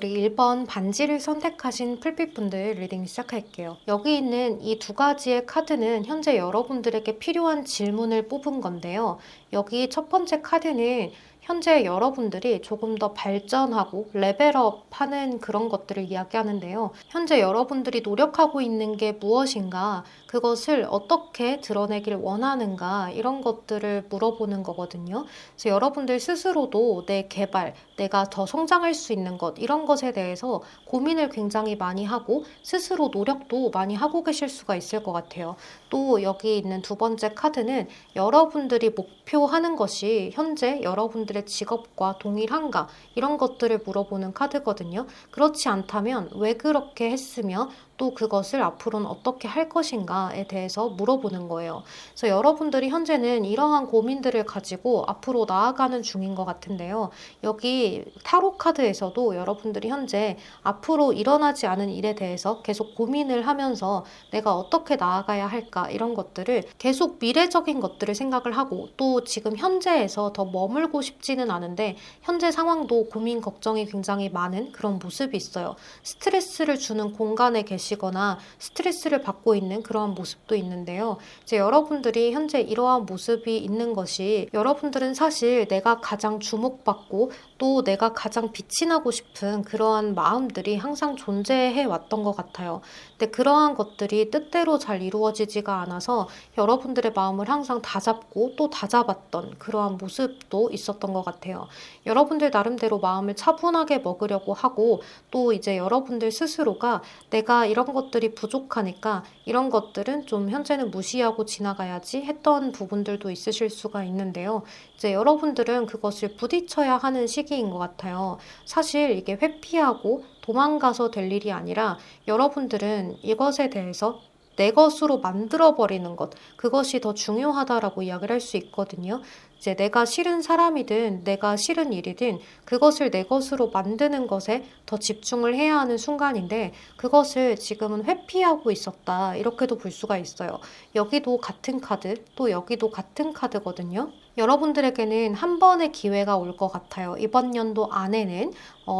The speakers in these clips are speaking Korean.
우리 1번 반지를 선택하신 풀빛분들 리딩 시작할게요. 여기 있는 이 두 가지의 카드는 현재 여러분들에게 필요한 질문을 뽑은 건데요. 여기 첫 번째 카드는 현재 여러분들이 조금 더 발전하고 레벨업 하는 그런 것들을 이야기하는데요. 현재 여러분들이 노력하고 있는 게 무엇인가, 그것을 어떻게 드러내길 원하는가, 이런 것들을 물어보는 거거든요. 그래서 여러분들 스스로도 내 개발, 내가 더 성장할 수 있는 것, 이런 것에 대해서 고민을 굉장히 많이 하고 스스로 노력도 많이 하고 계실 수가 있을 것 같아요. 또 여기 있는 두 번째 카드는 여러분들이 목표하는 것이 현재 여러분들의 직업과 동일한가, 이런 것들을 물어보는 카드거든요. 그렇지 않다면 왜 그렇게 했으며 또 그것을 앞으로는 어떻게 할 것인가에 대해서 물어보는 거예요. 그래서 여러분들이 현재는 이러한 고민들을 가지고 앞으로 나아가는 중인 것 같은데요. 여기 타로 카드에서도 여러분들이 현재 앞으로 일어나지 않은 일에 대해서 계속 고민을 하면서 내가 어떻게 나아가야 할까, 이런 것들을 계속 미래적인 것들을 생각을 하고, 또 지금 현재에서 더 머물고 싶지는 않은데 현재 상황도 고민 걱정이 굉장히 많은 그런 모습이 있어요. 스트레스를 주는 공간에 계시거나 스트레스를 받고 있는 그런 모습도 있는데요. 이제 여러분들이 현재 이러한 모습이 있는 것이, 여러분들은 사실 내가 가장 주목받고 또 내가 가장 빛이 나고 싶은 그러한 마음들이 항상 존재해 왔던 것 같아요. 근데 그러한 것들이 뜻대로 잘 이루어지지가 않아서 여러분들의 마음을 항상 다잡고 또 다잡았던 그러한 모습도 있었던 것 같아요. 여러분들 나름대로 마음을 차분하게 먹으려고 하고, 또 이제 여러분들 스스로가 내가 이런 것들이 부족하니까 이런 것들은 좀 현재는 무시하고 지나가야지 했던 부분들도 있으실 수가 있는데요. 이제 여러분들은 그것을 부딪혀야 하는 시기인 것 같아요. 사실 이게 회피하고 도망가서 될 일이 아니라 여러분들은 이것에 대해서 내 것으로 만들어버리는 것, 그것이 더 중요하다라고 이야기를 할 수 있거든요. 이제 내가 싫은 사람이든 내가 싫은 일이든 그것을 내 것으로 만드는 것에 더 집중을 해야 하는 순간인데, 그것을 지금은 회피하고 있었다, 이렇게도 볼 수가 있어요. 여기도 같은 카드, 또 여기도 같은 카드거든요. 여러분들에게는 한 번의 기회가 올 것 같아요. 이번 연도 안에는.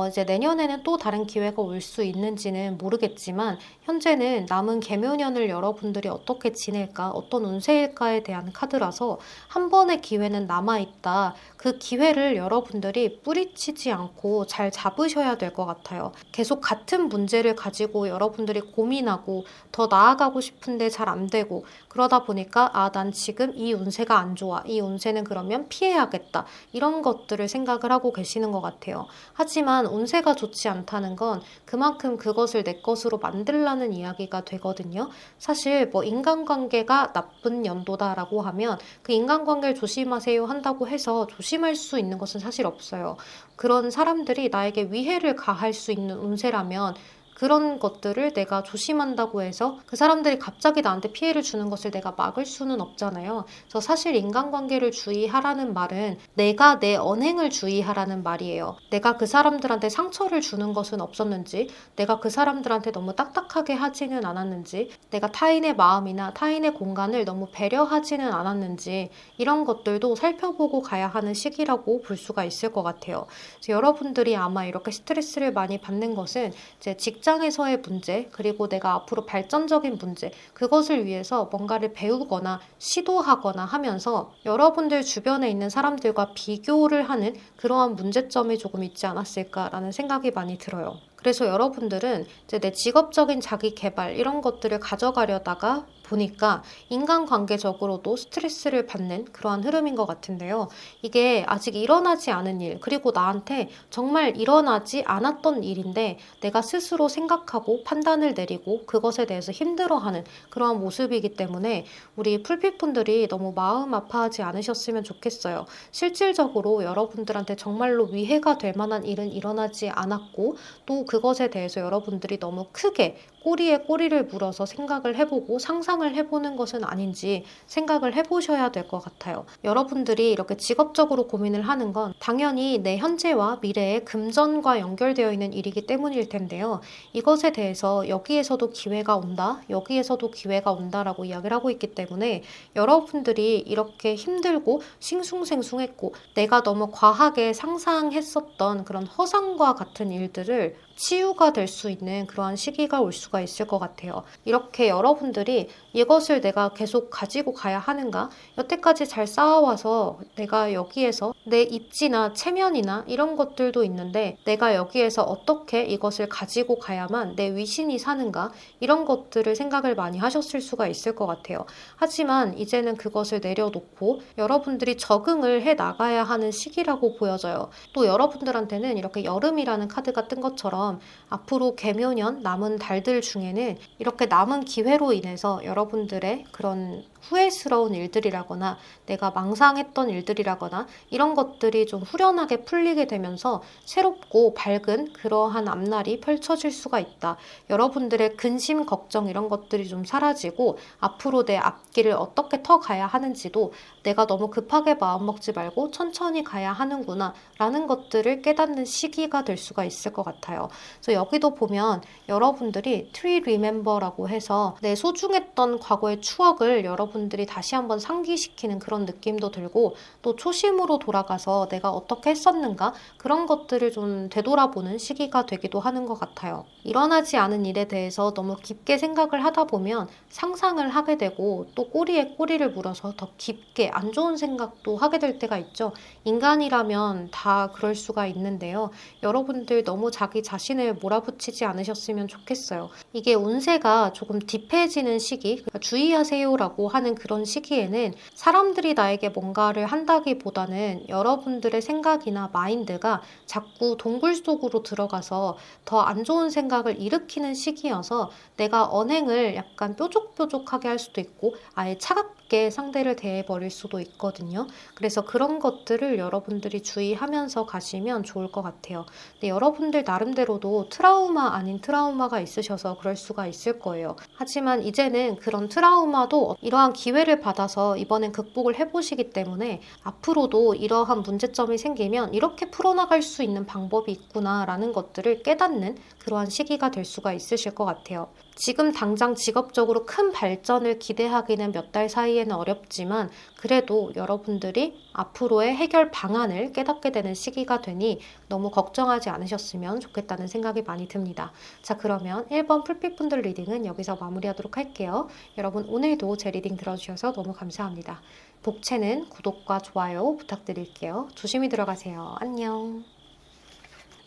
이제 내년에는 또 다른 기회가 올 수 있는지는 모르겠지만 현재는 남은 개묘년을 여러분들이 어떻게 지낼까, 어떤 운세일까에 대한 카드라서 한 번의 기회는 남아있다. 그 기회를 여러분들이 뿌리치지 않고 잘 잡으셔야 될 것 같아요. 계속 같은 문제를 가지고 여러분들이 고민하고 더 나아가고 싶은데 잘 안 되고, 그러다 보니까 난 지금 이 운세가 안 좋아, 이 운세는 그러면 피해야겠다, 이런 것들을 생각을 하고 계시는 것 같아요. 하지만 운세가 좋지 않다는 건 그만큼 그것을 내 것으로 만들라는 이야기가 되거든요. 사실 뭐 인간관계가 나쁜 연도다라고 하면 그 인간관계를 조심하세요 한다고 해서 조심할 수 있는 것은 사실 없어요. 그런 사람들이 나에게 위해를 가할 수 있는 운세라면 그런 것들을 내가 조심한다고 해서 그 사람들이 갑자기 나한테 피해를 주는 것을 내가 막을 수는 없잖아요. 그래서 사실 인간관계를 주의하라는 말은 내가 내 언행을 주의하라는 말이에요. 내가 그 사람들한테 상처를 주는 것은 없었는지, 내가 그 사람들한테 너무 딱딱하게 하지는 않았는지, 내가 타인의 마음이나 타인의 공간을 너무 배려하지는 않았는지, 이런 것들도 살펴보고 가야 하는 시기라고 볼 수가 있을 것 같아요. 그래서 여러분들이 아마 이렇게 스트레스를 많이 받는 것은 이제 직장에서의 문제, 그리고 내가 앞으로 발전적인 문제, 그것을 위해서 뭔가를 배우거나 시도하거나 하면서 여러분들 주변에 있는 사람들과 비교를 하는 그러한 문제점이 조금 있지 않았을까라는 생각이 많이 들어요. 그래서 여러분들은 이제 내 직업적인 자기 개발, 이런 것들을 가져가려다가 보니까 인간관계적으로도 스트레스를 받는 그러한 흐름인 것 같은데요. 이게 아직 일어나지 않은 일, 그리고 나한테 정말 일어나지 않았던 일인데 내가 스스로 생각하고 판단을 내리고 그것에 대해서 힘들어하는 그러한 모습이기 때문에 우리 풀빛분들이 너무 마음 아파하지 않으셨으면 좋겠어요. 실질적으로 여러분들한테 정말로 위해가 될 만한 일은 일어나지 않았고, 또 그것에 대해서 여러분들이 너무 크게 꼬리에 꼬리를 물어서 생각을 해보고 상상을 해보는 것은 아닌지 생각을 해보셔야 될 것 같아요. 여러분들이 이렇게 직업적으로 고민을 하는 건 당연히 내 현재와 미래의 금전과 연결되어 있는 일이기 때문일 텐데요. 이것에 대해서 여기에서도 기회가 온다, 여기에서도 기회가 온다라고 이야기를 하고 있기 때문에 여러분들이 이렇게 힘들고 싱숭생숭했고 내가 너무 과하게 상상했었던 그런 허상과 같은 일들을 치유가 될 수 있는 그러한 시기가 올 수가 있을 것 같아요. 이렇게 여러분들이 이것을 내가 계속 가지고 가야 하는가? 여태까지 잘 쌓아와서 내가 여기에서 내 입지나 체면이나 이런 것들도 있는데 내가 여기에서 어떻게 이것을 가지고 가야만 내 위신이 사는가? 이런 것들을 생각을 많이 하셨을 수가 있을 것 같아요. 하지만 이제는 그것을 내려놓고 여러분들이 적응을 해 나가야 하는 시기라고 보여져요. 또 여러분들한테는 이렇게 여름이라는 카드가 뜬 것처럼 앞으로 개묘년 남은 달들 중에는 이렇게 남은 기회로 인해서 여러분들의 그런 후회스러운 일들이라거나 내가 망상했던 일들이라거나 이런 것들이 좀 후련하게 풀리게 되면서 새롭고 밝은 그러한 앞날이 펼쳐질 수가 있다. 여러분들의 근심, 걱정 이런 것들이 좀 사라지고 앞으로 내 앞길을 어떻게 터가야 하는지도 내가 너무 급하게 마음먹지 말고 천천히 가야 하는구나 라는 것들을 깨닫는 시기가 될 수가 있을 것 같아요. 그래서 여기도 보면 여러분들이 Tree Remember라고 해서 내 소중했던 과거의 추억을 여러분들이 다시 한번 상기시키는 그런 느낌도 들고 또 초심으로 돌아가서 내가 어떻게 했었는가 그런 것들을 좀 되돌아보는 시기가 되기도 하는 것 같아요. 일어나지 않은 일에 대해서 너무 깊게 생각을 하다 보면 상상을 하게 되고 또 꼬리에 꼬리를 물어서 더 깊게 안 좋은 생각도 하게 될 때가 있죠. 인간이라면 다 그럴 수가 있는데요. 여러분들 너무 자기 자신을 몰아붙이지 않으셨으면 좋겠어요. 이게 운세가 조금 딥해지는 시기, 그러니까 주의하세요라고 하는 그런 시기에는 사람들이 나에게 뭔가를 한다기보다는 여러분들의 생각이나 마인드가 자꾸 동굴 속으로 들어가서 더 안 좋은 생각을 일으키는 시기여서 내가 언행을 약간 뾰족뾰족하게 할 수도 있고 아예 차갑게 상대를 대해버릴 수도 있거든요. 그래서 그런 것들을 여러분들이 주의하면서 가시면 좋을 것 같아요. 근데 여러분들 나름대로도 트라우마 아닌 트라우마가 있으셔서 그럴 수가 있을 거예요. 하지만 이제는 그런 트라우마도 이러한 기회를 받아서 이번엔 극복을 해보시기 때문에 앞으로도 이러한 문제점이 생기면 이렇게 풀어나갈 수 있는 방법이 있구나라는 것들을 깨닫는 그러한 시기가 될 수가 있으실 것 같아요. 지금 당장 직업적으로 큰 발전을 기대하기는 몇 달 사이에는 어렵지만 그래도 여러분들이 앞으로의 해결 방안을 깨닫게 되는 시기가 되니 너무 걱정하지 않으셨으면 좋겠다는 생각이 많이 듭니다. 자, 그러면 1번 풀빛분들 리딩은 여기서 마무리하도록 할게요. 여러분 오늘도 제 리딩 들어주셔서 너무 감사합니다. 복채는 구독과 좋아요 부탁드릴게요. 조심히 들어가세요. 안녕.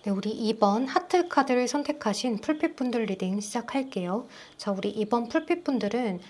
네, 우리 2번 하트 카드를 선택하신 풀빛분들 리딩 시작할게요. 자, 우리 2번 풀빛분들은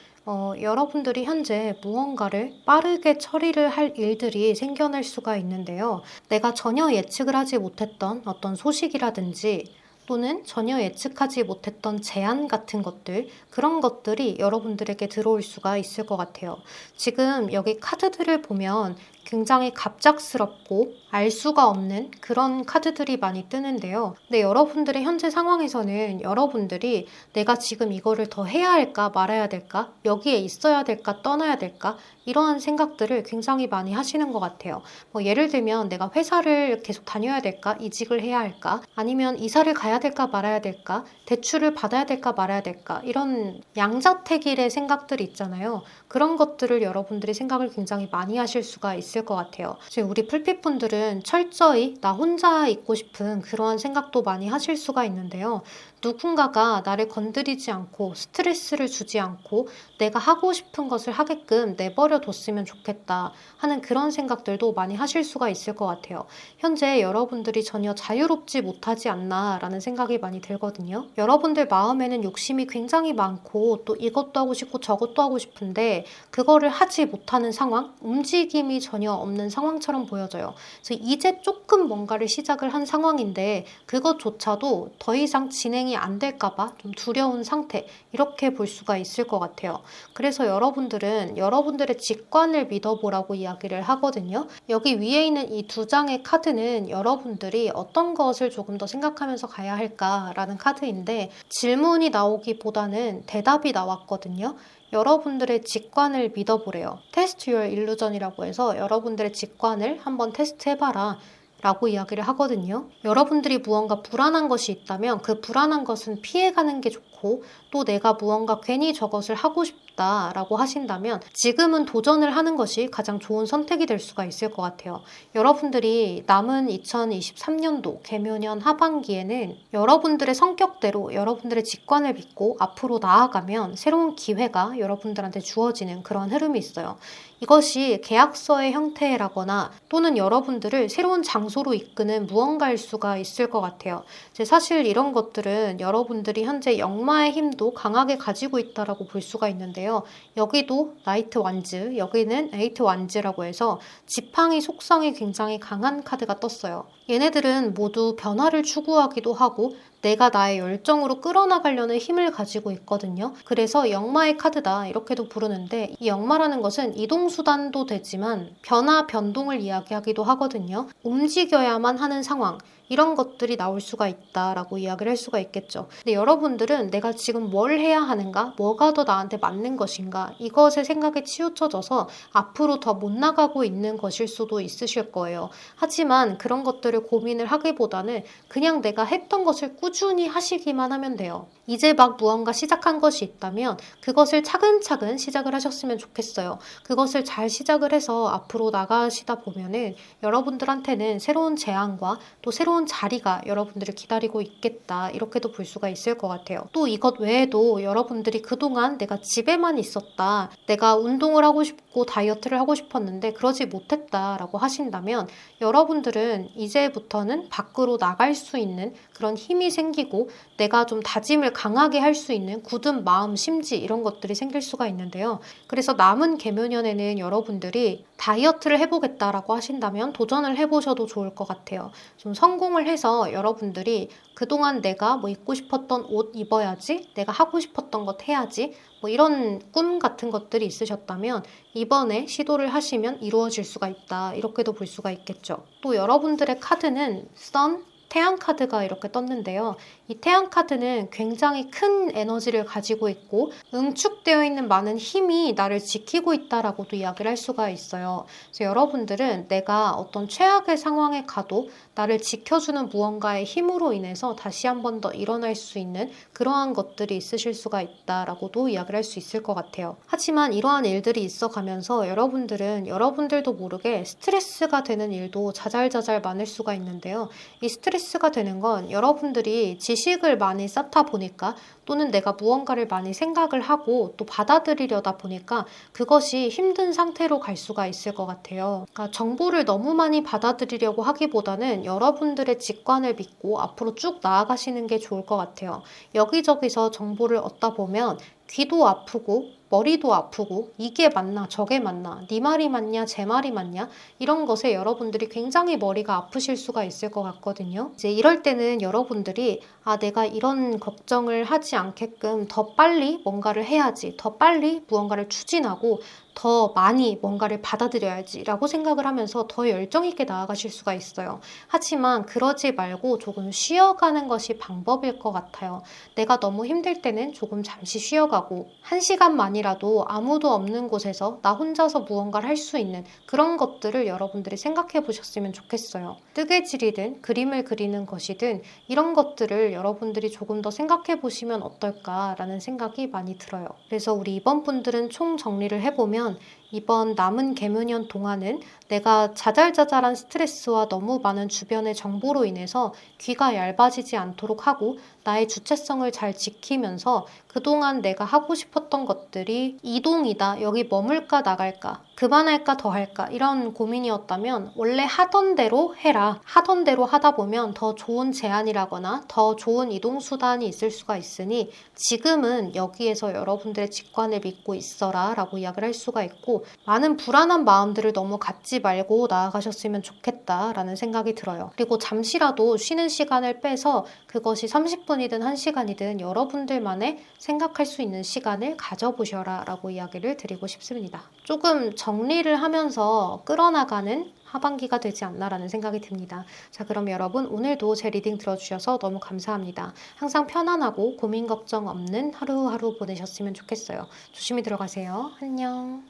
여러분들이 현재 무언가를 빠르게 처리를 할 일들이 생겨날 수가 있는데요. 내가 전혀 예측을 하지 못했던 어떤 소식이라든지 또는 전혀 예측하지 못했던 제안 같은 것들, 그런 것들이 여러분들에게 들어올 수가 있을 것 같아요. 지금 여기 카드들을 보면 굉장히 갑작스럽고 알 수가 없는 그런 카드들이 많이 뜨는데요. 근데 여러분들의 현재 상황에서는 여러분들이 내가 지금 이거를 더 해야 할까 말아야 될까? 여기에 있어야 될까 떠나야 될까? 이러한 생각들을 굉장히 많이 하시는 것 같아요. 예를 들면 내가 회사를 계속 다녀야 될까? 이직을 해야 할까? 아니면 이사를 가야 될까 말아야 될까? 대출을 받아야 될까 말아야 될까? 이런 양자택일의 생각들이 있잖아요. 그런 것들을 여러분들이 생각을 굉장히 많이 하실 수가 있을 것 같아요. 지금 우리 풀빛분들은 철저히 나 혼자 있고 싶은 그러한 생각도 많이 하실 수가 있는데요. 누군가가 나를 건드리지 않고 스트레스를 주지 않고 내가 하고 싶은 것을 하게끔 내버려 뒀으면 좋겠다 하는 그런 생각들도 많이 하실 수가 있을 것 같아요. 현재 여러분들이 전혀 자유롭지 못하지 않나 라는 생각이 많이 들거든요. 여러분들 마음에는 욕심이 굉장히 많고 또 이것도 하고 싶고 저것도 하고 싶은데 그거를 하지 못하는 상황, 움직임이 전혀 없는 상황처럼 보여져요. 그래서 이제 조금 뭔가를 시작을 한 상황인데 그것조차도 더 이상 진행이 안 될까봐 좀 두려운 상태, 이렇게 볼 수가 있을 것 같아요. 그래서 여러분들은 여러분들의 직관을 믿어보라고 이야기를 하거든요. 여기 위에 있는 이 두 장의 카드는 여러분들이 어떤 것을 조금 더 생각하면서 가야 할까라는 카드인데 질문이 나오기보다는 대답이 나왔거든요. 여러분들의 직관을 믿어보래요. 테스트 유얼 일루전이라고 해서 여러분들의 직관을 한번 테스트해봐라 라고 이야기를 하거든요. 여러분들이 무언가 불안한 것이 있다면 그 불안한 것은 피해가는 게 좋고 많고 또 내가 무언가 괜히 저것을 하고 싶다라고 하신다면 지금은 도전을 하는 것이 가장 좋은 선택이 될 수가 있을 것 같아요. 여러분들이 남은 2023년도 개묘년 하반기에는 여러분들의 성격대로 여러분들의 직관을 믿고 앞으로 나아가면 새로운 기회가 여러분들한테 주어지는 그런 흐름이 있어요. 이것이 계약서의 형태라거나 또는 여러분들을 새로운 장소로 이끄는 무언가일 수가 있을 것 같아요. 사실 이런 것들은 여러분들이 현재 역마의 힘도 강하게 가지고 있다라고 볼 수가 있는데요. 여기도 나이트 완즈, 여기는 에이트 완즈라고 해서 지팡이 속성이 굉장히 강한 카드가 떴어요. 얘네들은 모두 변화를 추구하기도 하고 내가 나의 열정으로 끌어나가려는 힘을 가지고 있거든요. 그래서 역마의 카드다 이렇게도 부르는데 이 역마라는 것은 이동수단도 되지만 변화, 변동을 이야기하기도 하거든요. 움직여야만 하는 상황 이런 것들이 나올 수가 있다라고 이야기를 할 수가 있겠죠. 근데 여러분들은 내가 지금 뭘 해야 하는가? 뭐가 더 나한테 맞는 것인가? 이것에 생각에 치우쳐져서 앞으로 더 못 나가고 있는 것일 수도 있으실 거예요. 하지만 그런 것들을 고민을 하기보다는 그냥 내가 했던 것을 꾸준히 하시기만 하면 돼요. 이제 막 무언가 시작한 것이 있다면 그것을 차근차근 시작을 하셨으면 좋겠어요. 그것을 잘 시작을 해서 앞으로 나가시다 보면은 여러분들한테는 새로운 제안과 또 새로운 자리가 여러분들을 기다리고 있겠다 이렇게도 볼 수가 있을 것 같아요. 또 이것 외에도 여러분들이 그동안 내가 집에만 있었다, 내가 운동을 하고 싶고 다이어트를 하고 싶었는데 그러지 못했다라고 하신다면 여러분들은 이제부터는 밖으로 나갈 수 있는 그런 힘이 생기고 내가 좀 다짐을 강하게 할 수 있는 굳은 마음, 심지 이런 것들이 생길 수가 있는데요. 그래서 남은 개묘년에는 여러분들이 다이어트를 해보겠다라고 하신다면 도전을 해보셔도 좋을 것 같아요. 좀 성공을 해서 여러분들이 그동안 내가 뭐 입고 싶었던 옷 입어야지, 내가 하고 싶었던 것 해야지, 뭐 이런 꿈 같은 것들이 있으셨다면 이번에 시도를 하시면 이루어질 수가 있다. 이렇게도 볼 수가 있겠죠. 또 여러분들의 카드는 선, 태양 카드가 이렇게 떴는데요. 이 태양 카드는 굉장히 큰 에너지를 가지고 있고 응축되어 있는 많은 힘이 나를 지키고 있다라고도 이야기를 할 수가 있어요. 그래서 여러분들은 내가 어떤 최악의 상황에 가도 나를 지켜주는 무언가의 힘으로 인해서 다시 한 번 더 일어날 수 있는 그러한 것들이 있으실 수가 있다라고도 이야기를 할 수 있을 것 같아요. 하지만 이러한 일들이 있어가면서 여러분들은 여러분들도 모르게 스트레스가 되는 일도 자잘자잘 많을 수가 있는데요. 이 스트레스가 되는 건 여러분들이 지식을 많이 쌓다 보니까 또는 내가 무언가를 많이 생각을 하고 또 받아들이려다 보니까 그것이 힘든 상태로 갈 수가 있을 것 같아요. 그러니까 정보를 너무 많이 받아들이려고 하기보다는 여러분들의 직관을 믿고 앞으로 쭉 나아가시는 게 좋을 것 같아요. 여기저기서 정보를 얻다 보면 귀도 아프고 머리도 아프고 이게 맞나 저게 맞나 네 말이 맞냐 제 말이 맞냐 이런 것에 여러분들이 굉장히 머리가 아프실 수가 있을 것 같거든요. 이제 이럴 때는 여러분들이 내가 이런 걱정을 하지 않게끔 더 빨리 뭔가를 해야지, 더 빨리 무언가를 추진하고 더 많이 뭔가를 받아들여야지 라고 생각을 하면서 더 열정 있게 나아가실 수가 있어요. 하지만 그러지 말고 조금 쉬어가는 것이 방법일 것 같아요. 내가 너무 힘들 때는 조금 잠시 쉬어가고 1시간만이라도 아무도 없는 곳에서 나 혼자서 무언가를 할 수 있는 그런 것들을 여러분들이 생각해 보셨으면 좋겠어요. 뜨개질이든 그림을 그리는 것이든 이런 것들을 여러분들이 조금 더 생각해 보시면 어떨까라는 생각이 많이 들어요. 그래서 우리 이번 분들은 총 정리를 해보면 이번 남은 개묘년 동안은 내가 자잘자잘한 스트레스와 너무 많은 주변의 정보로 인해서 귀가 얇아지지 않도록 하고 나의 주체성을 잘 지키면서 그동안 내가 하고 싶었던 것들이 이동이다, 여기 머물까 나갈까, 그만할까 더 할까 이런 고민이었다면 원래 하던 대로 해라. 하던 대로 하다 보면 더 좋은 제안이라거나 더 좋은 이동수단이 있을 수가 있으니 지금은 여기에서 여러분들의 직관을 믿고 있어라 라고 이야기를 할 수가 있고 많은 불안한 마음들을 너무 갖지 말고 나아가셨으면 좋겠다라는 생각이 들어요. 그리고 잠시라도 쉬는 시간을 빼서 그것이 30분이든 1시간이든 여러분들만의 생각할 수 있는 시간을 가져보셔라 라고 이야기를 드리고 싶습니다. 조금 정리를 하면서 끌어나가는 하반기가 되지 않나라는 생각이 듭니다. 자, 그럼 여러분 오늘도 제 리딩 들어주셔서 너무 감사합니다. 항상 편안하고 고민 걱정 없는 하루하루 보내셨으면 좋겠어요. 조심히 들어가세요. 안녕.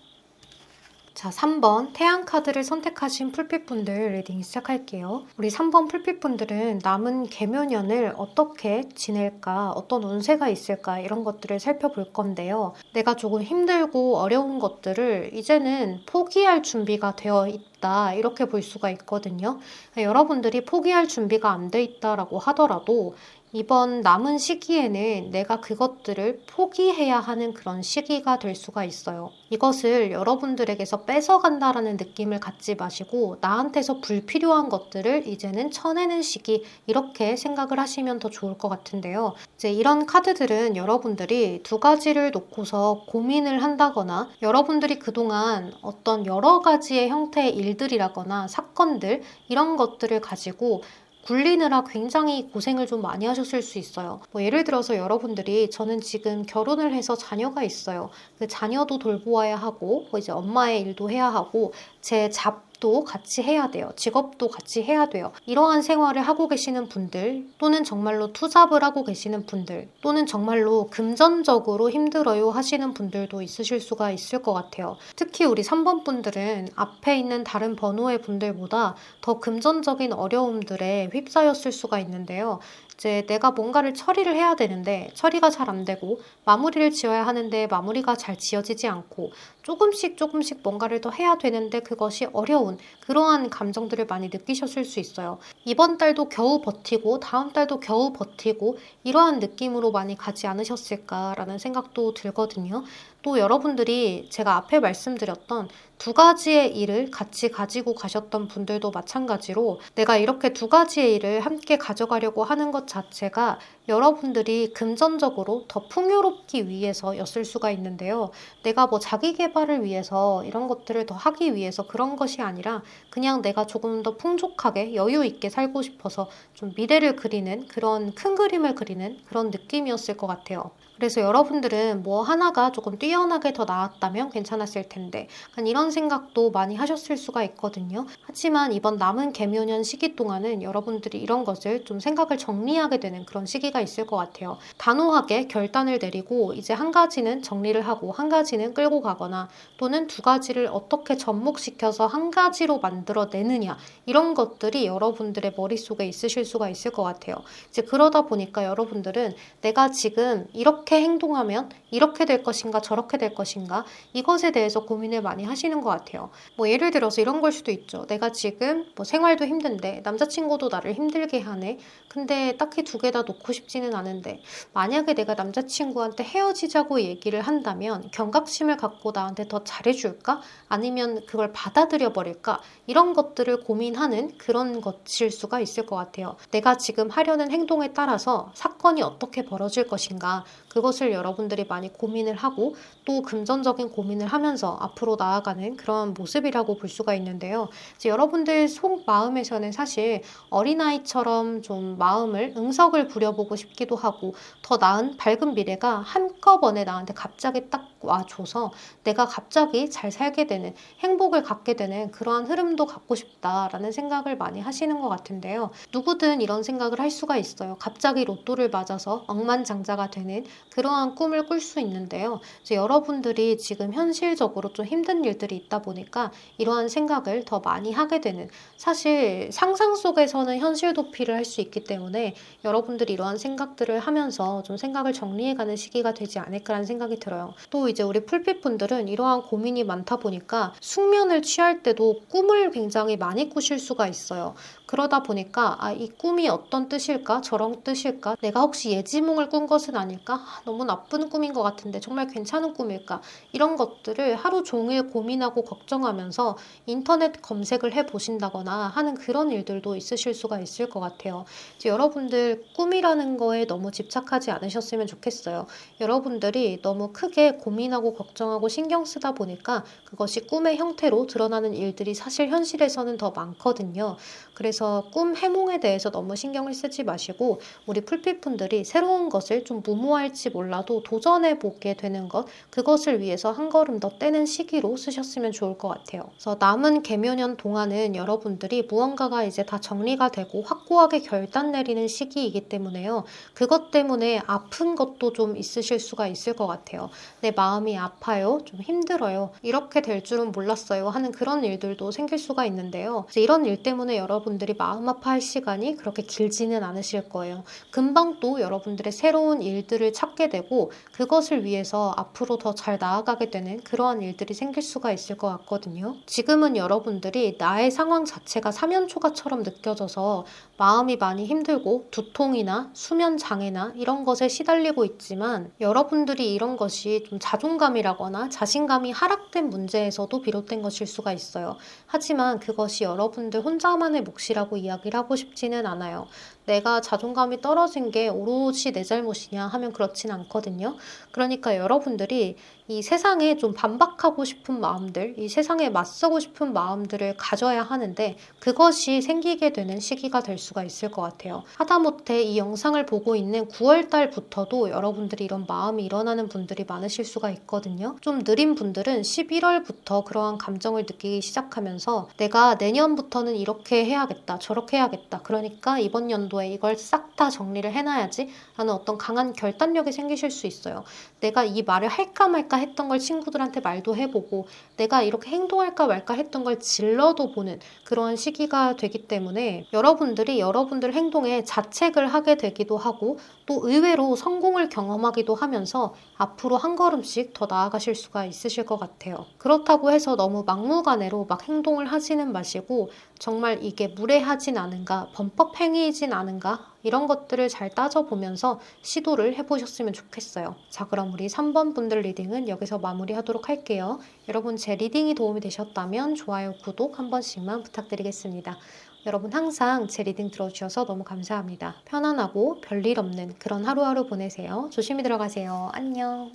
자, 3번 태양 카드를 선택하신 풀빛분들 리딩 시작할게요. 우리 3번 풀빛분들은 남은 개묘년을 어떻게 지낼까, 어떤 운세가 있을까 이런 것들을 살펴볼 건데요. 내가 조금 힘들고 어려운 것들을 이제는 포기할 준비가 되어 있다 이렇게 볼 수가 있거든요. 여러분들이 포기할 준비가 안 돼 있다라고 하더라도 이번 남은 시기에는 내가 그것들을 포기해야 하는 그런 시기가 될 수가 있어요. 이것을 여러분들에게서 뺏어간다라는 느낌을 갖지 마시고 나한테서 불필요한 것들을 이제는 쳐내는 시기 이렇게 생각을 하시면 더 좋을 것 같은데요. 이제 이런 카드들은 여러분들이 두 가지를 놓고서 고민을 한다거나 여러분들이 그동안 어떤 여러 가지의 형태의 일들이라거나 사건들 이런 것들을 가지고 굴리느라 굉장히 고생을 좀 많이 하셨을 수 있어요. 예를 들어서 여러분들이 저는 지금 결혼을 해서 자녀가 있어요. 그 자녀도 돌보아야 하고 이제 엄마의 일도 해야 하고 제 잡도 같이 해야 돼요. 직업도 같이 해야 돼요. 이러한 생활을 하고 계시는 분들 또는 정말로 투잡을 하고 계시는 분들 또는 정말로 금전적으로 힘들어요 하시는 분들도 있으실 수가 있을 것 같아요. 특히 우리 3번 분들은 앞에 있는 다른 번호의 분들보다 더 금전적인 어려움들에 휩싸였을 수가 있는데요. 이제 내가 뭔가를 처리를 해야 되는데 처리가 잘 안 되고 마무리를 지어야 하는데 마무리가 잘 지어지지 않고 조금씩 뭔가를 더 해야 되는데 그것이 어려운 그러한 감정들을 많이 느끼셨을 수 있어요. 이번 달도 겨우 버티고 다음 달도 겨우 버티고 이러한 느낌으로 많이 가지 않으셨을까라는 생각도 들거든요. 또 여러분들이 제가 앞에 말씀드렸던 두 가지의 일을 같이 가지고 가셨던 분들도 마찬가지로 내가 이렇게 두 가지의 일을 함께 가져가려고 하는 것 자체가 여러분들이 금전적으로 더 풍요롭기 위해서였을 수가 있는데요. 내가 자기 개발을 위해서 이런 것들을 더 하기 위해서 그런 것이 아니라 그냥 내가 조금 더 풍족하게 여유 있게 살고 싶어서 좀 미래를 그리는 그런 큰 그림을 그리는 그런 느낌이었을 것 같아요. 그래서 여러분들은 하나가 조금 뛰어나게 더 나았다면 괜찮았을 텐데 이런 생각도 많이 하셨을 수가 있거든요. 하지만 이번 남은 개묘년 시기 동안은 여러분들이 이런 것을 좀 생각을 정리하게 되는 그런 시기가 있을 것 같아요. 단호하게 결단을 내리고 이제 한 가지는 정리를 하고 한 가지는 끌고 가거나 또는 두 가지를 어떻게 접목시켜서 한 가지로 만들어내느냐 이런 것들이 여러분들의 머릿속에 있으실 수가 있을 것 같아요. 이제 그러다 보니까 여러분들은 내가 지금 이렇게 행동하면 이렇게 될 것인가 저렇게 될 것인가 이것에 대해서 고민을 많이 하시는 것 같아요. 예를 들어서 이런 걸 수도 있죠. 내가 지금 생활도 힘든데 남자친구도 나를 힘들게 하네. 근데 딱히 두 개 다 놓고 싶지는 않은데 만약에 내가 남자친구한테 헤어지자고 얘기를 한다면 경각심을 갖고 나한테 더 잘해줄까? 아니면 그걸 받아들여 버릴까? 이런 것들을 고민하는 그런 것일 수가 있을 것 같아요. 내가 지금 하려는 행동에 따라서 사건이 어떻게 벌어질 것인가 그것을 여러분들이 많이 고민을 하고 또 금전적인 고민을 하면서 앞으로 나아가는 그런 모습이라고 볼 수가 있는데요. 이제 여러분들 속 마음에서는 사실 어린아이처럼 좀 마음을 응석을 부려보고 싶기도 하고 더 나은 밝은 미래가 한꺼번에 나한테 갑자기 딱 와줘서 내가 갑자기 잘 살게 되는 행복을 갖게 되는 그러한 흐름도 갖고 싶다라는 생각을 많이 하시는 것 같은데요. 누구든 이런 생각을 할 수가 있어요. 갑자기 로또를 맞아서 억만장자가 되는 그러한 꿈을 꿀 수 있는데요. 이제 여러분들이 지금 현실적으로 좀 힘든 일들이 있다 보니까 이러한 생각을 더 많이 하게 되는 사실 상상 속에서는 현실 도피를 할 수 있기 때문에 여러분들이 이러한 생각들을 하면서 좀 생각을 정리해가는 시기가 되지 않을까라는 생각이 들어요. 또 이제 우리 풀빛분들은 이러한 고민이 많다 보니까 숙면을 취할 때도 꿈을 굉장히 많이 꾸실 수가 있어요. 그러다 보니까 이 꿈이 어떤 뜻일까? 저런 뜻일까? 내가 혹시 예지몽을 꾼 것은 아닐까? 너무 나쁜 꿈인 것 같은데 정말 괜찮은 꿈일까? 이런 것들을 하루 종일 고민하고 걱정하면서 인터넷 검색을 해보신다거나 하는 그런 일들도 있으실 수가 있을 것 같아요. 이제 여러분들 꿈이라는 거에 너무 집착하지 않으셨으면 좋겠어요. 여러분들이 너무 크게 고민하고 걱정하고 신경 쓰다 보니까 그것이 꿈의 형태로 드러나는 일들이 사실 현실에서는 더 많거든요. 그래서 꿈 해몽에 대해서 너무 신경을 쓰지 마시고 우리 풀빛분들이 새로운 것을 좀 무모할지 될지 몰라도 도전해보게 되는 것, 그것을 위해서 한 걸음 더 떼는 시기로 쓰셨으면 좋을 것 같아요. 그래서 남은 개묘년 동안은 여러분들이 무언가가 이제 다 정리가 되고 확고하게 결단 내리는 시기이기 때문에요. 그것 때문에 아픈 것도 좀 있으실 수가 있을 것 같아요. 내 마음이 아파요. 좀 힘들어요. 이렇게 될 줄은 몰랐어요. 하는 그런 일들도 생길 수가 있는데요. 이제 이런 일 때문에 여러분들이 마음 아파할 시간이 그렇게 길지는 않으실 거예요. 금방 또 여러분들의 새로운 일들을 찾게 되고 그것을 위해서 앞으로 더 잘 나아가게 되는 그러한 일들이 생길 수가 있을 것 같거든요. 지금은 여러분들이 나의 상황 자체가 사면초가처럼 느껴져서 마음이 많이 힘들고 두통이나 수면 장애나 이런 것에 시달리고 있지만 여러분들이 이런 것이 좀 자존감이라거나 자신감이 하락된 문제에서도 비롯된 것일 수가 있어요. 하지만 그것이 여러분들 혼자만의 몫이라고 이야기를 하고 싶지는 않아요. 내가 자존감이 떨어진 게 오롯이 내 잘못이냐 하면 그렇진 않거든요. 그러니까 여러분들이 이 세상에 좀 반박하고 싶은 마음들, 이 세상에 맞서고 싶은 마음들을 가져야 하는데 그것이 생기게 되는 시기가 될 수가 있을 것 같아요. 하다못해 이 영상을 보고 있는 9월 달부터도 여러분들이 이런 마음이 일어나는 분들이 많으실 수가 있거든요. 좀 느린 분들은 11월부터 그러한 감정을 느끼기 시작하면서 내가 내년부터는 이렇게 해야겠다, 저렇게 해야겠다. 그러니까 이번 연도에 이걸 싹 다 정리를 해놔야지 라는 어떤 강한 결단력이 생기실 수 있어요. 내가 이 말을 할까 말까 했던 걸 친구들한테 말도 해보고 내가 이렇게 행동할까 말까 했던 걸 질러도 보는 그런 시기가 되기 때문에 여러분들이 여러분들 행동에 자책을 하게 되기도 하고 또 의외로 성공을 경험하기도 하면서 앞으로 한 걸음씩 더 나아가실 수가 있으실 것 같아요. 그렇다고 해서 너무 막무가내로 막 행동을 하지는 마시고 정말 이게 무례하진 않은가, 범법 행위이진 않은가 이런 것들을 잘 따져보면서 시도를 해보셨으면 좋겠어요. 자, 그럼 우리 3번 분들 리딩은 여기서 마무리하도록 할게요. 여러분 제 리딩이 도움이 되셨다면 좋아요, 구독 한 번씩만 부탁드리겠습니다. 여러분 항상 제 리딩 들어주셔서 너무 감사합니다. 편안하고 별일 없는 그런 하루하루 보내세요. 조심히 들어가세요. 안녕.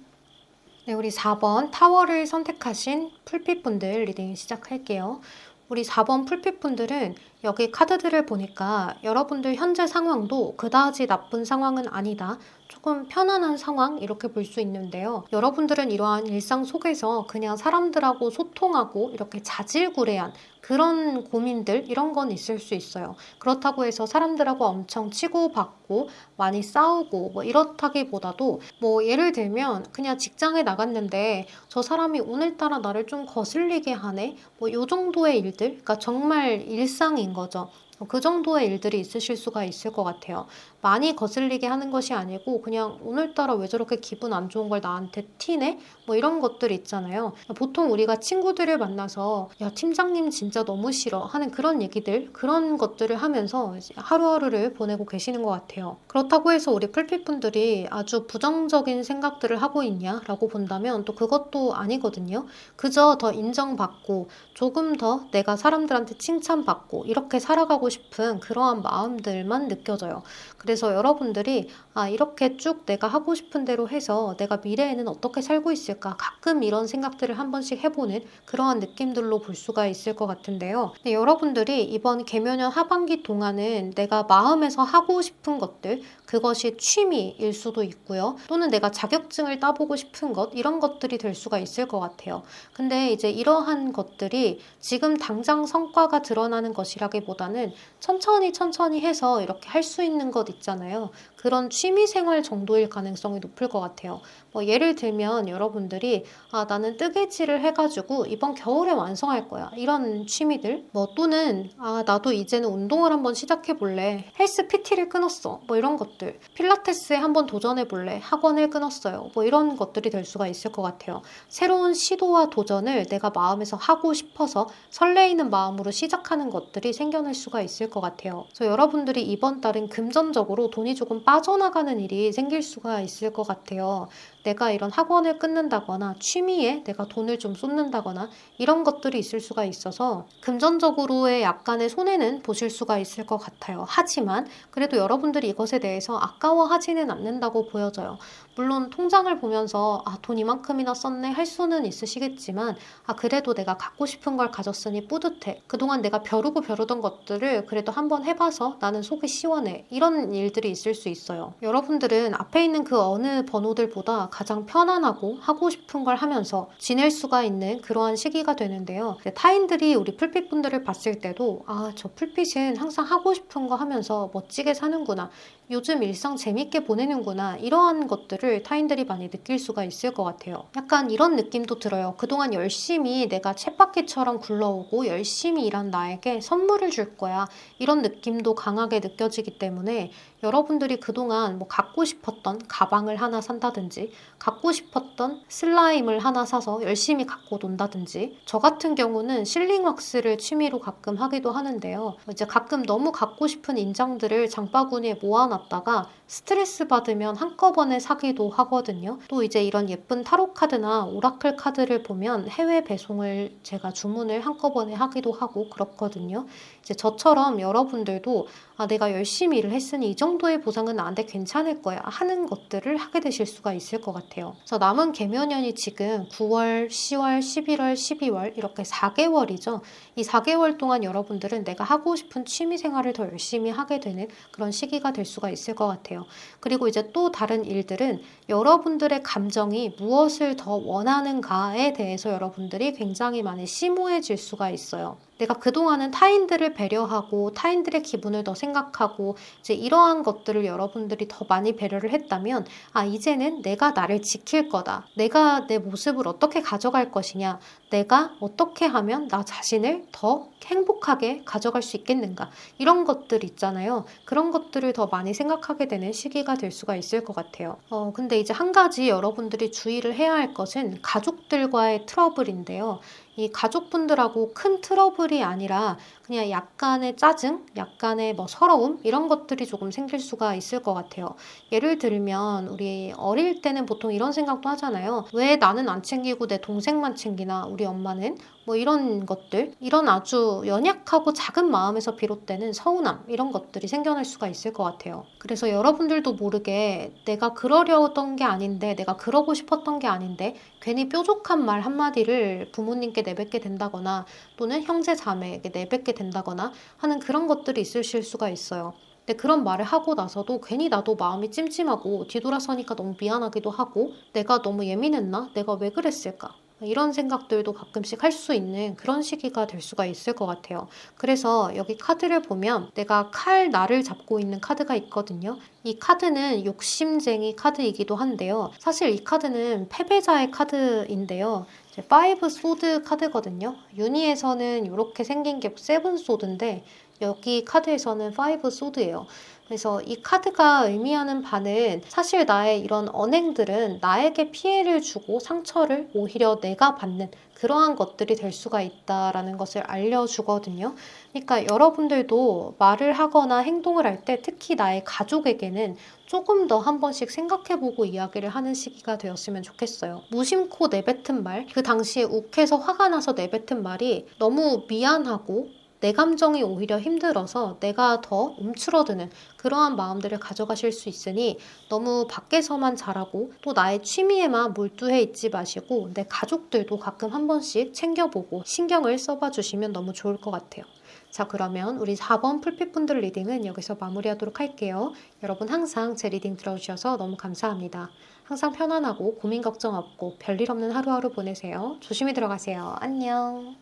네, 우리 4번 타워를 선택하신 풀빛분들 리딩 시작할게요. 우리 4번 풀빛분들은 여기 카드들을 보니까 여러분들 현재 상황도 그다지 나쁜 상황은 아니다. 조금 편안한 상황 이렇게 볼 수 있는데요. 여러분들은 이러한 일상 속에서 그냥 사람들하고 소통하고 이렇게 자질구레한 그런 고민들 이런 건 있을 수 있어요. 그렇다고 해서 사람들하고 엄청 치고받고 많이 싸우고 뭐 이렇다기보다도 뭐 예를 들면 그냥 직장에 나갔는데 저 사람이 오늘따라 나를 좀 거슬리게 하네 뭐 요 정도의 일들 그러니까 정말 일상인 거죠. 그 정도의 일들이 있으실 수가 있을 것 같아요. 많이 거슬리게 하는 것이 아니고 그냥 오늘따라 왜 저렇게 기분 안 좋은 걸 나한테 티내? 뭐 이런 것들 있잖아요. 보통 우리가 친구들을 만나서 야 팀장님 진짜 너무 싫어 하는 그런 얘기들 그런 것들을 하면서 이제 하루하루를 보내고 계시는 것 같아요. 그렇다고 해서 우리 풀핏분들이 아주 부정적인 생각들을 하고 있냐라고 본다면 또 그것도 아니거든요. 그저 더 인정받고 조금 더 내가 사람들한테 칭찬받고 이렇게 살아가고 싶은 그러한 마음들만 느껴져요. 그래서 여러분들이 이렇게 쭉 내가 하고 싶은 대로 해서 내가 미래에는 어떻게 살고 있을까 가끔 이런 생각들을 한 번씩 해보는 그러한 느낌들로 볼 수가 있을 것 같은데요. 네, 여러분들이 이번 개묘년 하반기 동안은 내가 마음에서 하고 싶은 것들 그것이 취미일 수도 있고요. 또는 내가 자격증을 따보고 싶은 것 이런 것들이 될 수가 있을 것 같아요. 근데 이제 이러한 것들이 지금 당장 성과가 드러나는 것이라기보다는 천천히 해서 이렇게 할 수 있는 것 있잖아요. 그런 취미생활 정도일 가능성이 높을 것 같아요. 뭐 예를 들면 여러분들이 나는 뜨개질을 해가지고 이번 겨울에 완성할 거야. 이런 취미들 뭐 또는 나도 이제는 운동을 한번 시작해 볼래. 헬스 PT를 끊었어. 뭐 이런 것들. 필라테스에 한번 도전해 볼래. 학원을 끊었어요. 뭐 이런 것들이 될 수가 있을 것 같아요. 새로운 시도와 도전을 내가 마음에서 하고 싶어서 설레이는 마음으로 시작하는 것들이 생겨날 수가 있을 것 같아요. 그래서 여러분들이 이번 달은 금전적으로 돈이 조금 빠져나가는 일이 생길 수가 있을 것 같아요. 내가 이런 학원을 끊는다거나 취미에 내가 돈을 좀 쏟는다거나 이런 것들이 있을 수가 있어서 금전적으로의 약간의 손해는 보실 수가 있을 것 같아요. 하지만 그래도 여러분들이 이것에 대해서 아까워하지는 않는다고 보여져요. 물론 통장을 보면서 돈 이만큼이나 썼네 할 수는 있으시겠지만 그래도 내가 갖고 싶은 걸 가졌으니 뿌듯해. 그동안 내가 벼르던 것들을 그래도 한번 해봐서 나는 속이 시원해. 이런 일들이 있을 수 있어요. 여러분들은 앞에 있는 그 어느 번호들보다 가장 편안하고 하고 싶은 걸 하면서 지낼 수가 있는 그러한 시기가 되는데요. 타인들이 우리 풀빛분들을 봤을 때도 저 풀빛은 항상 하고 싶은 거 하면서 멋지게 사는구나. 요즘 일상 재밌게 보내는구나. 이러한 것들을 타인들이 많이 느낄 수가 있을 것 같아요. 약간 이런 느낌도 들어요. 그동안 열심히 내가 쳇바퀴처럼 굴러오고 열심히 일한 나에게 선물을 줄 거야. 이런 느낌도 강하게 느껴지기 때문에 여러분들이 그동안 갖고 싶었던 가방을 하나 산다든지 갖고 싶었던 슬라임을 하나 사서 열심히 갖고 논다든지 저 같은 경우는 실링 왁스를 취미로 가끔 하기도 하는데요. 이제 가끔 너무 갖고 싶은 인장들을 장바구니에 모아놨다가 스트레스 받으면 한꺼번에 사기도 하거든요. 또 이제 이런 예쁜 타로 카드나 오라클 카드를 보면 해외 배송을 제가 주문을 한꺼번에 하기도 하고 그렇거든요. 이제 저처럼 여러분들도 내가 열심히 일을 했으니 이 정도의 보상은 나한테 괜찮을 거야 하는 것들을 하게 되실 수가 있을 것 같아요. 그래서 남은 개묘년이 지금 9월, 10월, 11월, 12월 이렇게 4개월이죠. 이 4개월 동안 여러분들은 내가 하고 싶은 취미 생활을 더 열심히 하게 되는 그런 시기가 될 수가 있을 것 같아요. 그리고 이제 또 다른 일들은 여러분들의 감정이 무엇을 더 원하는가에 대해서 여러분들이 굉장히 많이 심오해질 수가 있어요. 내가 그동안은 타인들을 배려하고 타인들의 기분을 더 생각하고 이제 이러한 것들을 여러분들이 더 많이 배려를 했다면 이제는 내가 나를 지킬 거다. 내가 내 모습을 어떻게 가져갈 것이냐. 내가 어떻게 하면 나 자신을 더 행복하게 가져갈 수 있겠는가. 이런 것들 있잖아요. 그런 것들을 더 많이 생각하게 되는 시기가 될 수가 있을 것 같아요. 근데 이제 한 가지 여러분들이 주의를 해야 할 것은 가족들과의 트러블인데요. 이 가족분들하고 큰 트러블이 아니라 그냥 약간의 짜증, 약간의 서러움 이런 것들이 조금 생길 수가 있을 것 같아요. 예를 들면 우리 어릴 때는 보통 이런 생각도 하잖아요. 왜 나는 안 챙기고 내 동생만 챙기나 우리 엄마는? 이런 것들, 이런 아주 연약하고 작은 마음에서 비롯되는 서운함 이런 것들이 생겨날 수가 있을 것 같아요. 그래서 여러분들도 모르게 내가 그러려던 게 아닌데 내가 그러고 싶었던 게 아닌데 괜히 뾰족한 말 한마디를 부모님께 내뱉게 된다거나 또는 형제 자매에게 내뱉게 된다거나 하는 그런 것들이 있으실 수가 있어요. 근데 그런 말을 하고 나서도 괜히 나도 마음이 찜찜하고 뒤돌아서니까 너무 미안하기도 하고 내가 너무 예민했나? 내가 왜 그랬을까? 이런 생각들도 가끔씩 할 수 있는 그런 시기가 될 수가 있을 것 같아요. 그래서 여기 카드를 보면 내가 나를 잡고 있는 카드가 있거든요. 이 카드는 욕심쟁이 카드이기도 한데요. 사실 이 카드는 패배자의 카드인데요. 파이브 소드 카드거든요. 유니에서는 이렇게 생긴 게 세븐 소드인데 여기 카드에서는 파이브 소드예요. 그래서 이 카드가 의미하는 바는 사실 나의 이런 언행들은 나에게 피해를 주고 상처를 오히려 내가 받는 그러한 것들이 될 수가 있다라는 것을 알려주거든요. 그러니까 여러분들도 말을 하거나 행동을 할 때 특히 나의 가족에게는 조금 더 한 번씩 생각해보고 이야기를 하는 시기가 되었으면 좋겠어요. 무심코 내뱉은 말, 그 당시에 욱해서 화가 나서 내뱉은 말이 너무 미안하고 내 감정이 오히려 힘들어서 내가 더 움츠러드는 그러한 마음들을 가져가실 수 있으니 너무 밖에서만 자라고 또 나의 취미에만 몰두해 있지 마시고 내 가족들도 가끔 한 번씩 챙겨보고 신경을 써봐 주시면 너무 좋을 것 같아요. 자, 그러면 우리 4번 풀빛분들 리딩은 여기서 마무리하도록 할게요. 여러분 항상 제 리딩 들어주셔서 너무 감사합니다. 항상 편안하고 고민 걱정 없고 별일 없는 하루하루 보내세요. 조심히 들어가세요. 안녕.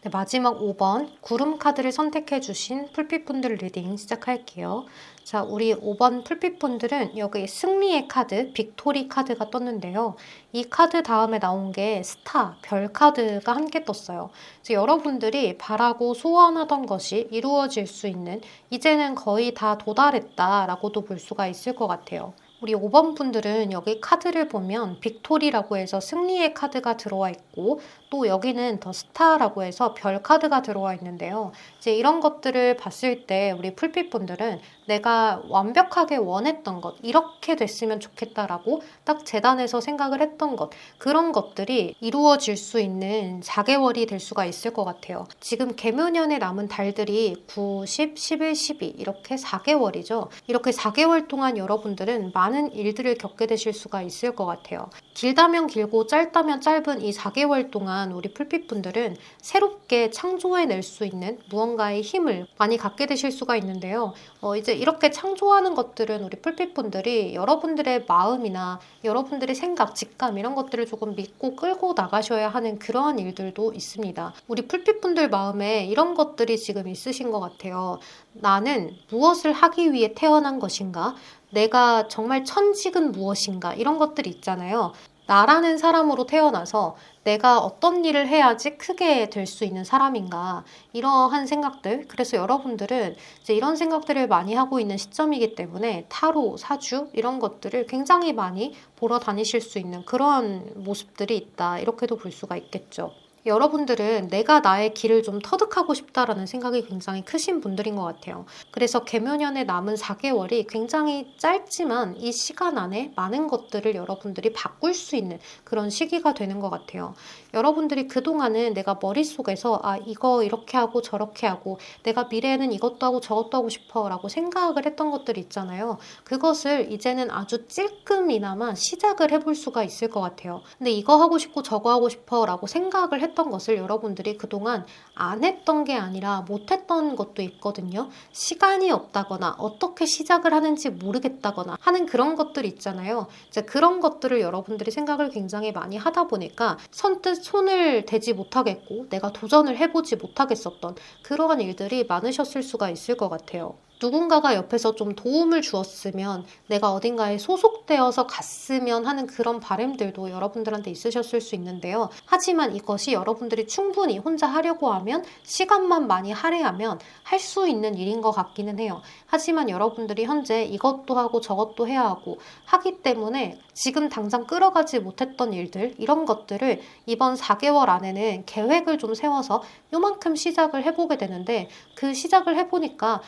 네, 마지막 5번 구름 카드를 선택해 주신 풀빛분들 리딩 시작할게요. 자, 우리 5번 풀빛분들은 여기 승리의 카드, 빅토리 카드가 떴는데요. 이 카드 다음에 나온 게 스타, 별 카드가 함께 떴어요. 이제 여러분들이 바라고 소원하던 것이 이루어질 수 있는 이제는 거의 다 도달했다라고도 볼 수가 있을 것 같아요. 우리 5번 분들은 여기 카드를 보면 빅토리라고 해서 승리의 카드가 들어와 있고 또 또 여기는 더 스타라고 해서 별 카드가 들어와 있는데요. 이제 이런 것들을 봤을 때 우리 풀빛분들은 내가 완벽하게 원했던 것, 이렇게 됐으면 좋겠다라고 딱 재단에서 생각을 했던 것, 그런 것들이 이루어질 수 있는 4개월이 될 수가 있을 것 같아요. 지금 개묘년에 남은 달들이 9, 10, 11, 12 이렇게 4개월이죠. 이렇게 4개월 동안 여러분들은 많은 일들을 겪게 되실 수가 있을 것 같아요. 길다면 길고 짧다면 짧은 이 4개월 동안 우리 풀빛분들은 새롭게 창조해낼 수 있는 무언가의 힘을 많이 갖게 되실 수가 있는데요. 이제 이렇게 창조하는 것들은 우리 풀빛분들이 여러분들의 마음이나 여러분들의 생각, 직감 이런 것들을 조금 믿고 끌고 나가셔야 하는 그러한 일들도 있습니다. 우리 풀빛분들 마음에 이런 것들이 지금 있으신 것 같아요. 나는 무엇을 하기 위해 태어난 것인가? 내가 정말 천직은 무엇인가? 이런 것들이 있잖아요. 나라는 사람으로 태어나서 내가 어떤 일을 해야지 크게 될 수 있는 사람인가, 이러한 생각들. 그래서 여러분들은 이제 이런 생각들을 많이 하고 있는 시점이기 때문에 타로, 사주 이런 것들을 굉장히 많이 보러 다니실 수 있는 그런 모습들이 있다, 이렇게도 볼 수가 있겠죠. 여러분들은 내가 나의 길을 좀 터득하고 싶다라는 생각이 굉장히 크신 분들인 것 같아요. 그래서 개묘년에 남은 4개월이 굉장히 짧지만 이 시간 안에 많은 것들을 여러분들이 바꿀 수 있는 그런 시기가 되는 것 같아요. 여러분들이 그동안은 내가 머릿속에서 이거 이렇게 하고 저렇게 하고 내가 미래에는 이것도 하고 저것도 하고 싶어 라고 생각을 했던 것들 있잖아요. 그것을 이제는 아주 찔끔이나마 시작을 해볼 수가 있을 것 같아요. 근데 이거 하고 싶고 저거 하고 싶어 라고 생각을 했던 것을 여러분들이 그동안 안 했던 게 아니라 못했던 것도 있거든요. 시간이 없다거나 어떻게 시작을 하는지 모르겠다거나 하는 그런 것들 있잖아요. 이제 그런 것들을 여러분들이 생각을 굉장히 많이 하다 보니까 선뜻 손을 대지 못하겠고 내가 도전을 해보지 못하겠었던 그러한 일들이 많으셨을 수가 있을 것 같아요. 누군가가 옆에서 좀 도움을 주었으면, 내가 어딘가에 소속되어서 갔으면 하는 그런 바람들도 여러분들한테 있으셨을 수 있는데요. 하지만 이것이 여러분들이 충분히 혼자 하려고 하면, 시간만 많이 할애하면 할 수 있는 일인 것 같기는 해요. 하지만 여러분들이 현재 이것도 하고 저것도 해야 하고 하기 때문에 지금 당장 끌어가지 못했던 일들, 이런 것들을 이번 4개월 안에는 계획을 좀 세워서 요만큼 시작을 해보게 되는데, 그 시작을 해보니까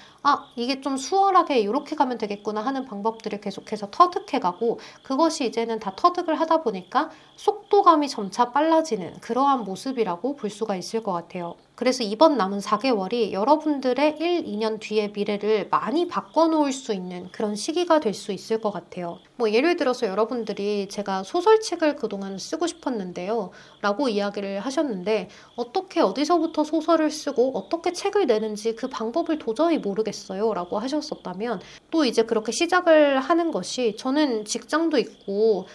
이게 좀 수월하게 이렇게 가면 되겠구나 하는 방법들을 계속해서 터득해가고, 그것이 이제는 다 터득을 하다 보니까 속도감이 점차 빨라지는 그러한 모습이라고 볼 수가 있을 것 같아요. 그래서 이번 남은 4개월이 여러분들의 1, 2년 뒤의 미래를 많이 바꿔놓을 수 있는 그런 시기가 될 수 있을 것 같아요. 예를 들어서 여러분들이 제가 소설책을 그동안 쓰고 싶었는데요 라고 이야기를 하셨는데, 어떻게 어디서부터 소설을 쓰고 어떻게 책을 내는지 그 방법을 도저히 모르겠어요 라고 하셨었다면, 또 이제 그렇게 시작을 하는 것이, 저는 직장도 있고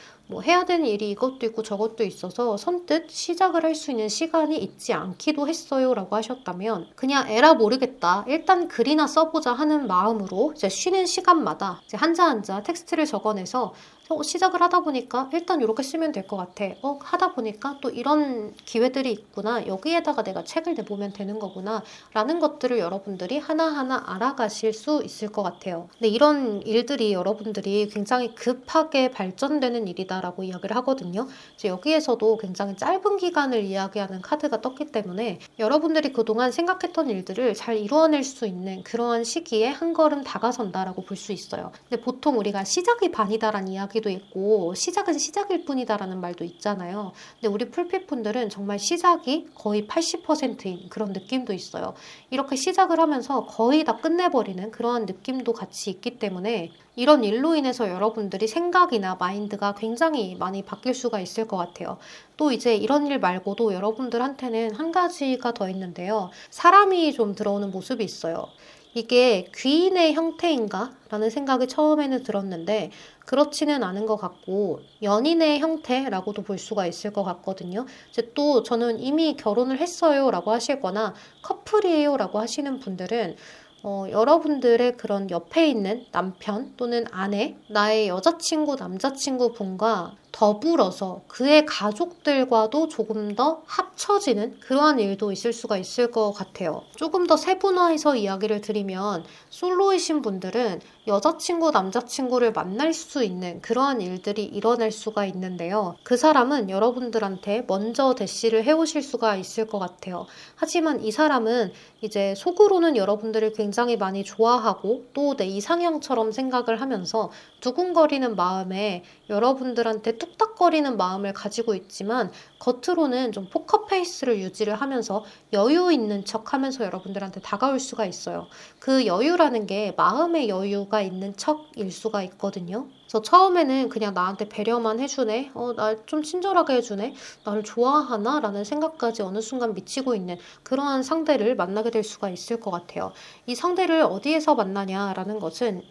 해야 되는 일이 이것도 있고 저것도 있어서 선뜻 시작을 할 수 있는 시간이 있지 않기도 했어요 라고 하셨다면, 그냥 에라 모르겠다, 일단 글이나 써보자 하는 마음으로 이제 쉬는 시간마다 이제 한자 한자 텍스트를 적어내서 시작을 하다 보니까 일단 이렇게 쓰면 될 것 같아. 하다 보니까 또 이런 기회들이 있구나. 여기에다가 내가 책을 내보면 되는 거구나. 라는 것들을 여러분들이 하나하나 알아가실 수 있을 것 같아요. 근데 이런 일들이 여러분들이 굉장히 급하게 발전되는 일이다라고 이야기를 하거든요. 이제 여기에서도 굉장히 짧은 기간을 이야기하는 카드가 떴기 때문에 여러분들이 그동안 생각했던 일들을 잘 이루어낼 수 있는 그러한 시기에 한 걸음 다가선다라고 볼 수 있어요. 근데 보통 우리가 시작이 반이다라는 이야기도 있고, 시작은 시작일 뿐이다라는 말도 있잖아요. 근데 우리 풀빛분들은 정말 시작이 거의 80%인 그런 느낌도 있어요. 이렇게 시작을 하면서 거의 다 끝내버리는 그러한 느낌도 같이 있기 때문에 이런 일로 인해서 여러분들이 생각이나 마인드가 굉장히 많이 바뀔 수가 있을 것 같아요. 또 이제 이런 일 말고도 여러분들한테는 한 가지가 더 있는데요. 사람이 좀 들어오는 모습이 있어요. 이게 귀인의 형태인가? 라는 생각이 처음에는 들었는데 그렇지는 않은 것 같고, 연인의 형태라고도 볼 수가 있을 것 같거든요. 이제 또 저는 이미 결혼을 했어요 라고 하시거나 커플이에요 라고 하시는 분들은 여러분들의 그런 옆에 있는 남편 또는 아내, 나의 여자친구, 남자친구 분과 더불어서 그의 가족들과도 조금 더 합쳐지는 그러한 일도 있을 수가 있을 것 같아요. 조금 더 세분화해서 이야기를 드리면, 솔로이신 분들은 여자친구, 남자친구를 만날 수 있는 그러한 일들이 일어날 수가 있는데요. 그 사람은 여러분들한테 먼저 대시를 해오실 수가 있을 것 같아요. 하지만 이 사람은 이제 속으로는 여러분들을 굉장히 많이 좋아하고 또 내 이상형처럼 생각을 하면서 두근거리는 마음에 여러분들한테 뚝딱거리는 마음을 가지고 있지만 겉으로는 좀 포커페이스를 유지를 하면서 여유 있는 척 하면서 여러분들한테 다가올 수가 있어요. 그 여유라는 게 마음의 여유가 있는 척일 수가 있거든요. 그래서 처음에는 그냥 나한테 배려만 해주네, 날 좀 친절하게 해주네, 나를 좋아하나? 라는 생각까지 어느 순간 미치고 있는 그러한 상대를 만나게 될 수가 있을 것 같아요. 이 상대를 어디에서 만나냐라는 것은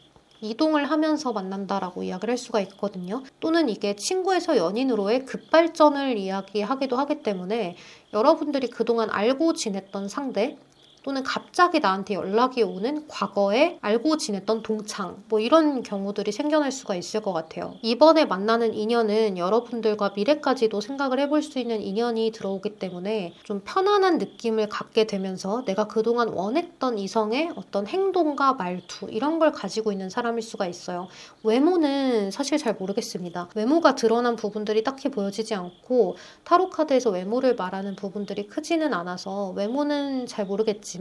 이동을 하면서 만난다라고 이야기를 할 수가 있거든요. 또는 이게 친구에서 연인으로의 급발전을 이야기하기도 하기 때문에 여러분들이 그동안 알고 지냈던 상대 또는 갑자기 나한테 연락이 오는 과거에 알고 지냈던 동창 뭐 이런 경우들이 생겨날 수가 있을 것 같아요. 이번에 만나는 인연은 여러분들과 미래까지도 생각을 해볼 수 있는 인연이 들어오기 때문에 좀 편안한 느낌을 갖게 되면서 내가 그동안 원했던 이성의 어떤 행동과 말투 이런 걸 가지고 있는 사람일 수가 있어요. 외모는 사실 잘 모르겠습니다. 외모가 드러난 부분들이 딱히 보여지지 않고 타로 카드에서 외모를 말하는 부분들이 크지는 않아서 외모는 잘 모르겠지만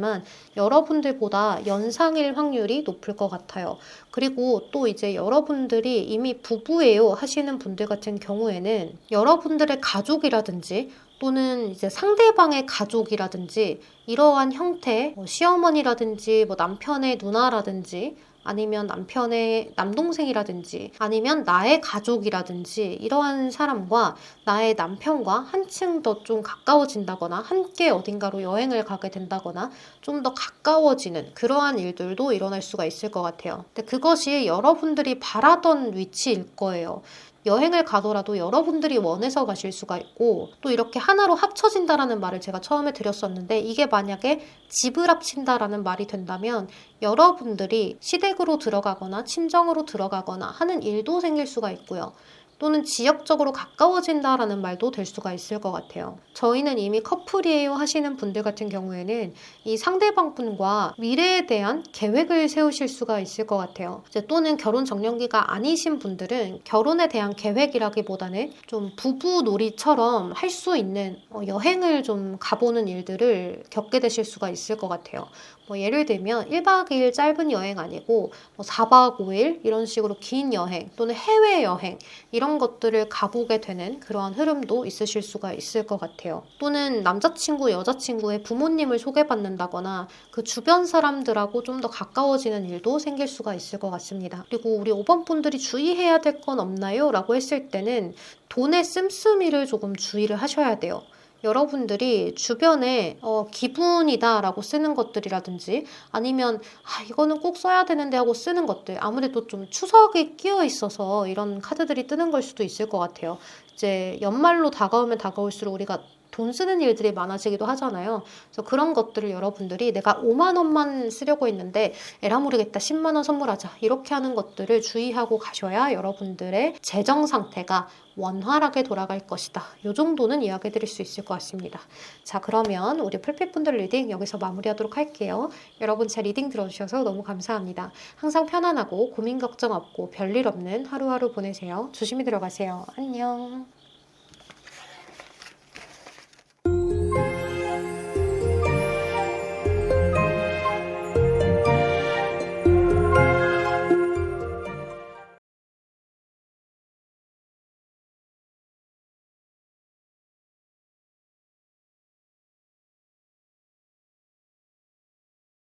여러분들보다 연상일 확률이 높을 것 같아요. 그리고 또 이제 여러분들이 이미 부부예요 하시는 분들 같은 경우에는 여러분들의 가족이라든지 또는 이제 상대방의 가족이라든지 이러한 형태, 시어머니라든지 남편의 누나라든지 아니면 남편의 남동생이라든지 아니면 나의 가족이라든지 이러한 사람과 나의 남편과 한층 더 좀 가까워진다거나 함께 어딘가로 여행을 가게 된다거나 좀 더 가까워지는 그러한 일들도 일어날 수가 있을 것 같아요. 근데 그것이 여러분들이 바라던 위치일 거예요. 여행을 가더라도 여러분들이 원해서 가실 수가 있고 또 이렇게 하나로 합쳐진다라는 말을 제가 처음에 드렸었는데 이게 만약에 집을 합친다라는 말이 된다면 여러분들이 시댁으로 들어가거나 친정으로 들어가거나 하는 일도 생길 수가 있고요. 또는 지역적으로 가까워진다라는 말도 될 수가 있을 것 같아요. 저희는 이미 커플이에요 하시는 분들 같은 경우에는 이 상대방 분과 미래에 대한 계획을 세우실 수가 있을 것 같아요. 이제 또는 결혼 적령기가 아니신 분들은 결혼에 대한 계획이라기보다는 좀 부부 놀이처럼 할 수 있는 여행을 좀 가보는 일들을 겪게 되실 수가 있을 것 같아요. 예를 들면 1박 2일 짧은 여행 아니고 4박 5일 이런 식으로 긴 여행 또는 해외여행 이런 것들을 가보게 되는 그러한 흐름도 있으실 수가 있을 것 같아요. 또는 남자친구, 여자친구의 부모님을 소개받는다거나 그 주변 사람들하고 좀 더 가까워지는 일도 생길 수가 있을 것 같습니다. 그리고 우리 5번 분들이 주의해야 될 건 없나요? 라고 했을 때는 돈의 씀씀이를 조금 주의를 하셔야 돼요. 여러분들이 주변에 기분이다 라고 쓰는 것들이라든지 아니면 이거는 꼭 써야 되는데 하고 쓰는 것들 아무래도 좀 추석이 끼어 있어서 이런 카드들이 뜨는 걸 수도 있을 것 같아요. 이제 연말로 다가오면 다가올수록 우리가 돈 쓰는 일들이 많아지기도 하잖아요. 그래서 그런 것들을 여러분들이 내가 5만 원만 쓰려고 했는데 에라 모르겠다 10만 원 선물하자 이렇게 하는 것들을 주의하고 가셔야 여러분들의 재정 상태가 원활하게 돌아갈 것이다. 이 정도는 이야기 드릴 수 있을 것 같습니다. 자, 그러면 우리 풀핏분들 리딩 여기서 마무리하도록 할게요. 여러분 제 리딩 들어주셔서 너무 감사합니다. 항상 편안하고 고민 걱정 없고 별일 없는 하루하루 보내세요. 조심히 들어가세요. 안녕.